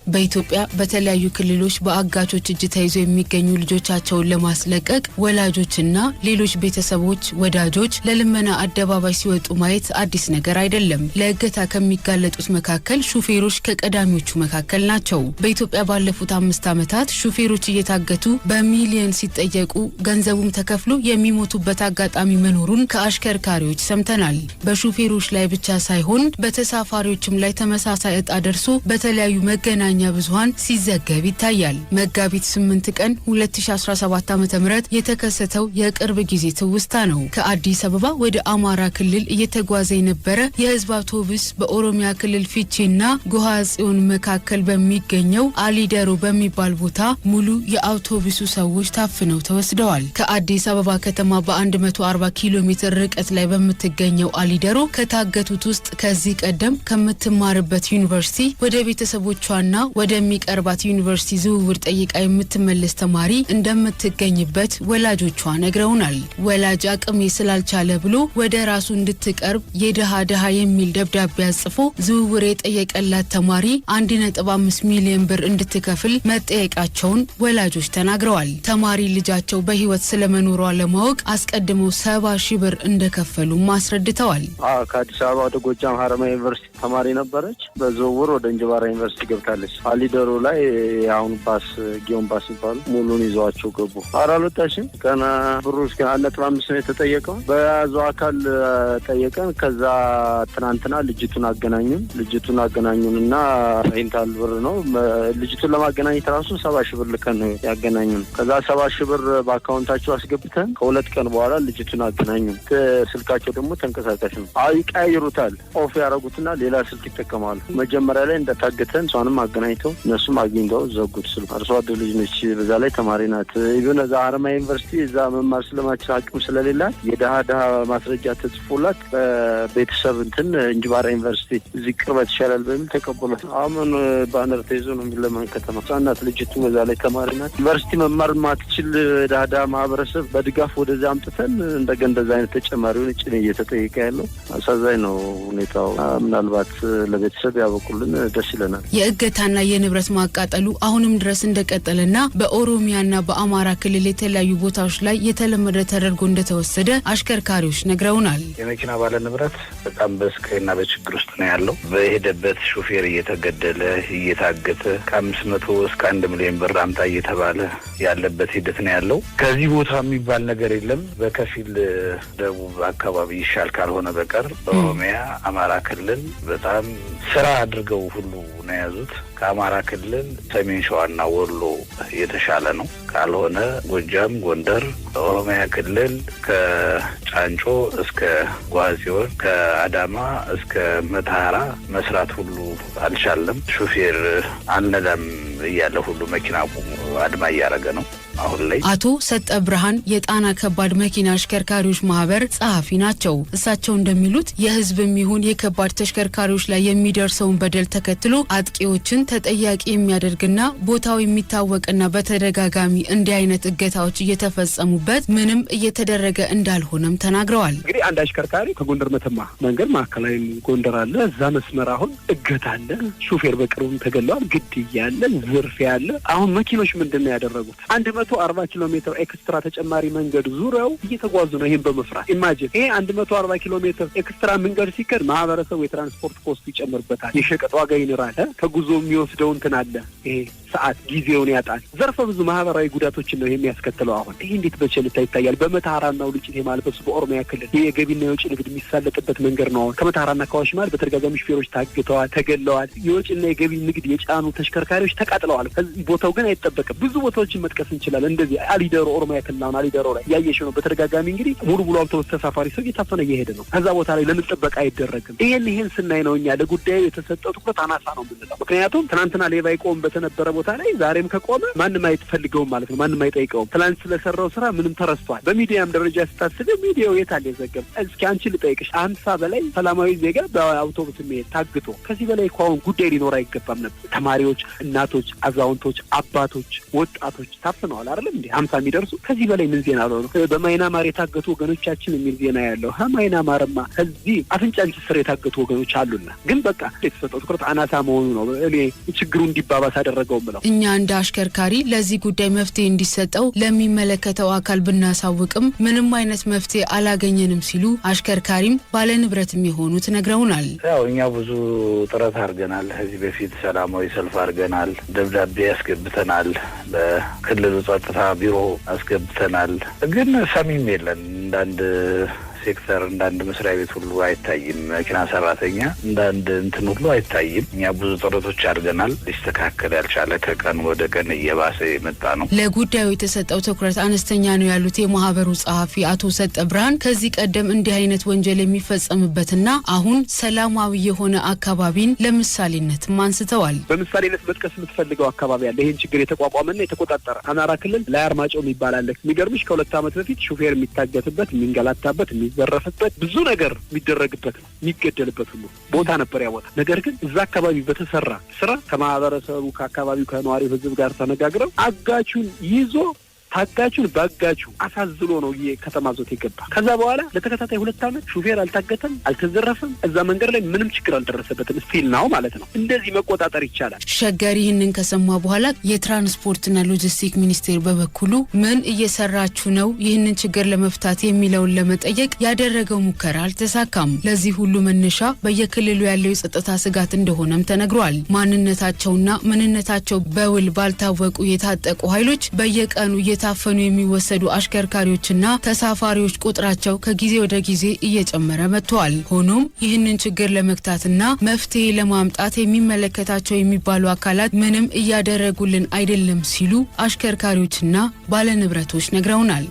በኢትዮጵያ በተለያዩ ክልሎች በአጋቾች እጅ ተይዘው የሚገኙ ልጆቻቸውን ለማስለቀቅ ወላጆችና ሌሎች ቤተሰቦች ወዳጆች ለልመና አደባባይ ሲወጡ ማየት አዲስ ነገር አይደለም። ለእገታ ከሚጋለጡት መካከል ሹፌሮች ከቀዳሚዎቹ መካከል ናቸው። በኢትዮጵያ ባለፉት 5 ዓመታት ሹፌሮች እየታገቱ በሚሊዮን ሲጠየቁ ገንዘቡም ተከፍሎ የሚሞቱበት አጋጣሚ መኖሩን ከአሽከርካሪዎች ሰምተናል። በሹፌሮች ላይ ብቻ ሳይሆን በተሳፋሪዎችም ላይ ተመሳሳይ እጣ ደርሶ በተለያዩ መገናኛ ብዙሃን ሲዘገብ ይታያል። መጋቢት 8 ቀን 2017 ዓ.ም የተከሰተው የቅርብ ጊዜ ትውስታ ነው። ከአዲስ አበባ ወደ አማራ ክልል እየተጓዘ የነበረ የህዝብ አውቶቡስ በኦሮሚያ ክልል ፊቼና ጎሃ ጽዮን መካከል በሚገኘው አሊደሮ በሚባል ቦታ ሙሉ የአውቶቡሱ ሰዎች ታፍነው ተወስደዋል። ከአዲስ አበባ ከተማ በ140 ኪሎ ሜትር ርቀት ላይ በምትገኘው አሊደሮ ከታገቱት ውስጥ ከዚህ ቀደም ከምትማርበት ዩኒቨርሲቲ ወደ ቤተሰቦቿና ወደሚቀርባት ዩኒቨርሲቲ ዝውውር ጠይቃ የምትመለስ ተማሪ እንደምትገኝበት ወላጆቿ ነግረውናል። ወላጅ አቅሜ ስላልቻለ ብሎ ወደ ራሱ እንድትቀርብ የደሃ የሚል ደብዳቤ አጽፎ ዝውውር የጠየቀላት ተማሪ 1.5 ሚሊዮን ብር እንድትከፍል መጠየቃቸውን ወላጆች ተናግረዋል። ተማሪ ልጃቸው በህይወት ስለመኖሯ ለማወቅ አስቀድመው 70 ሺህ ብር እንደከፈሉ አስረድተዋል። ከአዲስ አበባ ወደ ጎጃም ሀረማያ ዩኒቨርሲቲ ተማሪ ነበረች። በዝውውር ወደ እንጅባራ ዩኒቨርሲቲ ገብታለች። አሊደሮ ላይ አሁን ባስ ጊዮን ባስ ይባላል ሙሉን ይዘዋቸው ገቡ። አራሎታሽን ከና ብሩ እስከ 1.5 ነው የተጠየቀው። በያዘው አካል ጠየቀን። ከዛ ትናንትና ልጅቱን አገናኙንና ኢንታል ብር ነው ልጅቱን ለማገናኘት ራሱ 70 ሺህ ብር ልከን ነው ያገናኙን። ከዛ 70 ሺህ ብር በአካውንታቸው አስገብተን ከሁለት ቀን በኋላ ልጅቱን አገናኙን። ስልካቸው ደግሞ ተንቀሳቃሽ ነው። ይቀያይሩታል። ኦፍ ያረጉትና ሌላ ስልክ ይጠቀማሉ። መጀመሪያ ላይ እንደታገተን እሷንም አገናኝተው እነሱም አግኝተው ዘጉት። ስልክ አርሶ አደር ልጅ ነች። በዛ ላይ ተማሪ ናት። ኢቭን እዛ ሀረማያ ዩኒቨርሲቲ እዛ መማር ስለማችል አቅም ስለሌላት የደሃ ማስረጃ ተጽፎላት በቤተሰብ እንጅባራ ዩኒቨርሲቲ እዚህ ቅርበት ይሻላል በሚል ተቀበሏት። አሁን ባነር ተይዞ ነው የሚለማን ከተማ ሳናት ልጅቱ በዛ ላይ ተማሪ ናት። ዩኒቨርሲቲ መማር ማትችል ደሃ ማህበረሰብ በድጋፍ ወደዛ አምጥተን እንደዛ አይነት ተጨማሪውን እጭን እየተጠየቀ ያለው አሳዛኝ ነው ሁኔታው። ምናልባት ለቤተሰብ ያበቁልን ደስ ይለናል። የእገታና የንብረት ማቃጠሉ አሁንም ድረስ እንደቀጠለና በኦሮሚያና በአማራ ክልል የተለያዩ ቦታዎች ላይ የተለመደ ተደርጎ እንደተወሰደ አሽከርካሪዎች ነግረውናል። የመኪና ባለ ንብረት በጣም በስቃይና በችግር ውስጥ ነው ያለው። በሄደበት ሹፌር እየተገደለ እየታገተ ከ500 እስከ 1 ሚሊዮን ብር አምጣ እየተባለ ያለበት ሂደት ነው ያለው። ከዚህ ቦታ የሚባል ነገር የለም። በከፊል ደቡብ አካባቢ ይሻል ካልሆነ በቀር በኦሮሚያ አማራ ክልል በጣም ስራ አድርገው ሁሉ ነው ያዙት። ከአማራ ክልል ሰሜን ሸዋና ወሎ የተሻለ ነው። ካልሆነ ጎጃም፣ ጎንደር፣ ኦሮሚያ ክልል ከጫንጮ እስከ ጓዚዮን ከአዳማ እስከ መተሃራ መስራት ሁሉ አልቻለም። ሹፌር አልነዳም እያለ ሁሉ መኪና አድማ እያደረገ ነው። አሁን ላይ አቶ ሰጠ ብርሃን የጣና ከባድ መኪና አሽከርካሪዎች ማህበር ጸሐፊ ናቸው። እሳቸው እንደሚሉት የህዝብም ይሁን የከባድ ተሽከርካሪዎች ላይ የሚደርሰውን በደል ተከትሎ አጥቂዎችን ተጠያቂ የሚያደርግና ቦታው የሚታወቅና በተደጋጋሚ እንዲህ አይነት እገታዎች እየተፈጸሙበት ምንም እየተደረገ እንዳልሆነም ተናግረዋል። እንግዲህ አንድ አሽከርካሪ ከጎንደር መተማ መንገድ ማዕከላዊ ጎንደር አለ። እዛ መስመር አሁን እገታ አለ። ሹፌር በቅርቡ ተገለዋል። ግድያ አለ። ዝርፊያ አለ። አሁን መኪኖች ምንድነው ያደረጉት? 140 ኪሎ ሜትር ኤክስትራ ተጨማሪ መንገድ ዙረው እየተጓዙ ነው። ይሄን በመፍራት ኢማጂን ይሄ 140 ኪሎ ሜትር ኤክስትራ መንገድ ሲከድ ማህበረሰቡ የትራንስፖርት ኮስት ይጨምርበታል። የሸቀጥ ዋጋ ይኖራል። ከጉዞ የሚወስደው አለ። ይሄ ሰዓት ጊዜውን ያጣል። ዘርፈ ብዙ ማህበራዊ ጉዳቶችን ነው የሚያስከትለው። አሁን ይሄ እንዴት በቸልታ ይታያል? በመተሃራና ውልጭት የማልበስ በኦሮሚያ ክልል የገቢና የውጭ ንግድ የሚሳለጥበት መንገድ ነው። ከመተሃራና ከዋሽ ማል በተደጋጋሚ ሹፌሮች ታግተዋል፣ ተገለዋል። የውጭና የገቢ ንግድ የጫኑ ተሽከርካሪዎች ተቃጥለዋል። ከዚህ ቦታው ግን አይጠበቅም። ብዙ ቦታዎችን መጥቀስ እንችላለን። እንደዚህ አሊደሮ ኦሮሚያ ክልል አሊደሮ ላይ ያየሽ ነው። በተደጋጋሚ እንግዲህ ሙሉ አውቶቡስ ተሳፋሪ ሰው እየታፈነ እየሄደ ነው። ከዛ ቦታ ላይ ለምን ጥበቃ አይደረግም? ይሄን ስናይ ነው እኛ ለጉዳዩ የተሰጠው ትኩረት አናሳ ነው የምንለው። ምክንያቱም ትናንትና ሌባ ይቆም በተነበረ ቦታ ላይ ዛሬም ከቆመ ማንም አይፈልገውም ማለት ነው። ማንም አይጠይቀውም። ትላንት ስለሰራው ስራ ምንም ተረስቷል። በሚዲያም ደረጃ ስታስብ ሚዲያው የት አለ የዘገብ? እስኪ አንቺ ልጠይቅሽ 50 በላይ ሰላማዊ ዜጋ በአውቶቡስ የሚሄድ ታግቶ ከዚህ በላይ አሁን ጉዳይ ሊኖር አይገባም ነበር። ተማሪዎች፣ እናቶች፣ አዛውንቶች፣ አባቶች፣ ወጣቶች ታፍነዋል አይደል እንዴ? 50 የሚደርሱ ከዚህ በላይ ምን ዜና ነው? በማይናማር የታገቱ ወገኖቻችን የሚል ዜና ያለው ማይናማርማ ከዚህ አፍንጫንጭ ስር የታገቱ ወገኖች አሉና ግን በቃ የተሰጠው ትኩረት አናሳ መሆኑ ነው እኔ ችግሩ እንዲባባስ አደረገው ብለው። እኛ እንደ አሽከርካሪ ለዚህ ጉዳይ መፍትሄ እንዲሰጠው ለሚመለከተው አካል ብናሳውቅም ምንም አይነት መፍትሄ አላገኘንም ሲሉ አሽከርካሪም ባለንብረትም የሆኑት ነግረውናል። ያው እኛ ብዙ ጥረት አድርገናል። ከዚህ በፊት ሰላማዊ ሰልፍ አድርገናል። ደብዳቤ አስገብተናል። በክልሉ ጸጥታ ቢሮ አስገብተናል። ግን ሰሚም የለን። እንዳንድ ሴክተር እንዳንድ መስሪያ ቤት ሁሉ አይታይም። መኪና ሰራተኛ እንዳንድ እንትን ሁሉ አይታይም። እኛ ብዙ ጥረቶች አድርገናል። ሊስተካከል ያልቻለ ከቀን ወደ ቀን እየባሰ የመጣ ነው። ለጉዳዩ የተሰጠው ትኩረት አነስተኛ ነው ያሉት የማህበሩ ጸሐፊ አቶ ሰጠ ብርሃን ከዚህ ቀደም እንዲህ አይነት ወንጀል የሚፈጸምበትና አሁን ሰላማዊ የሆነ አካባቢን ለምሳሌነትም አንስተዋል። በምሳሌነት መጥቀስ የምትፈልገው አካባቢ አለ ይሄን ችግር የተቋቋመና የተቆጣጠረ አማራ ክልል ላይ አርማጮ የሚባል አለ። የሚገርምሽ ከ2 ዓመት በፊት ሹፌር የሚታገትበት፣ የሚንገላታበት፣ የሚዘረፍበት ብዙ ነገር የሚደረግበት ነው። የሚገደልበት ሁሉ ቦታ ነበር ያ ቦታ። ነገር ግን እዛ አካባቢ በተሰራ ስራ ከማህበረሰቡ ከአካባቢው ከነዋሪው ህዝብ ጋር ተነጋግረው አጋቹን ይዞ ታጋቹን ባጋቹ አሳዝሎ ነው የከተማ ዞት የገባ። ከዛ በኋላ ለተከታታይ 2 ዓመት ሹፌር አልታገተም፣ አልተዘረፈም። እዛ መንገድ ላይ ምንም ችግር አልደረሰበትም። ስቲል ነው ማለት ነው። እንደዚህ መቆጣጠር ይቻላል። ሸገር ይህንን ከሰማ በኋላ የትራንስፖርትና ሎጂስቲክ ሚኒስቴር በበኩሉ ምን እየሰራችሁ ነው ይህንን ችግር ለመፍታት የሚለውን ለመጠየቅ ያደረገው ሙከራ አልተሳካም። ለዚህ ሁሉ መነሻ በየክልሉ ያለው የጸጥታ ስጋት እንደሆነም ተነግሯል። ማንነታቸውና ምንነታቸው በውል ባልታወቁ የታጠቁ ኃይሎች በየቀኑ ታፈኑ የሚወሰዱ አሽከርካሪዎችና ተሳፋሪዎች ቁጥራቸው ከጊዜ ወደ ጊዜ እየጨመረ መጥቷል። ሆኖም ይህንን ችግር ለመግታትና መፍትሄ ለማምጣት የሚመለከታቸው የሚባሉ አካላት ምንም እያደረጉልን አይደለም ሲሉ አሽከርካሪዎችና ባለንብረቶች ነግረውናል።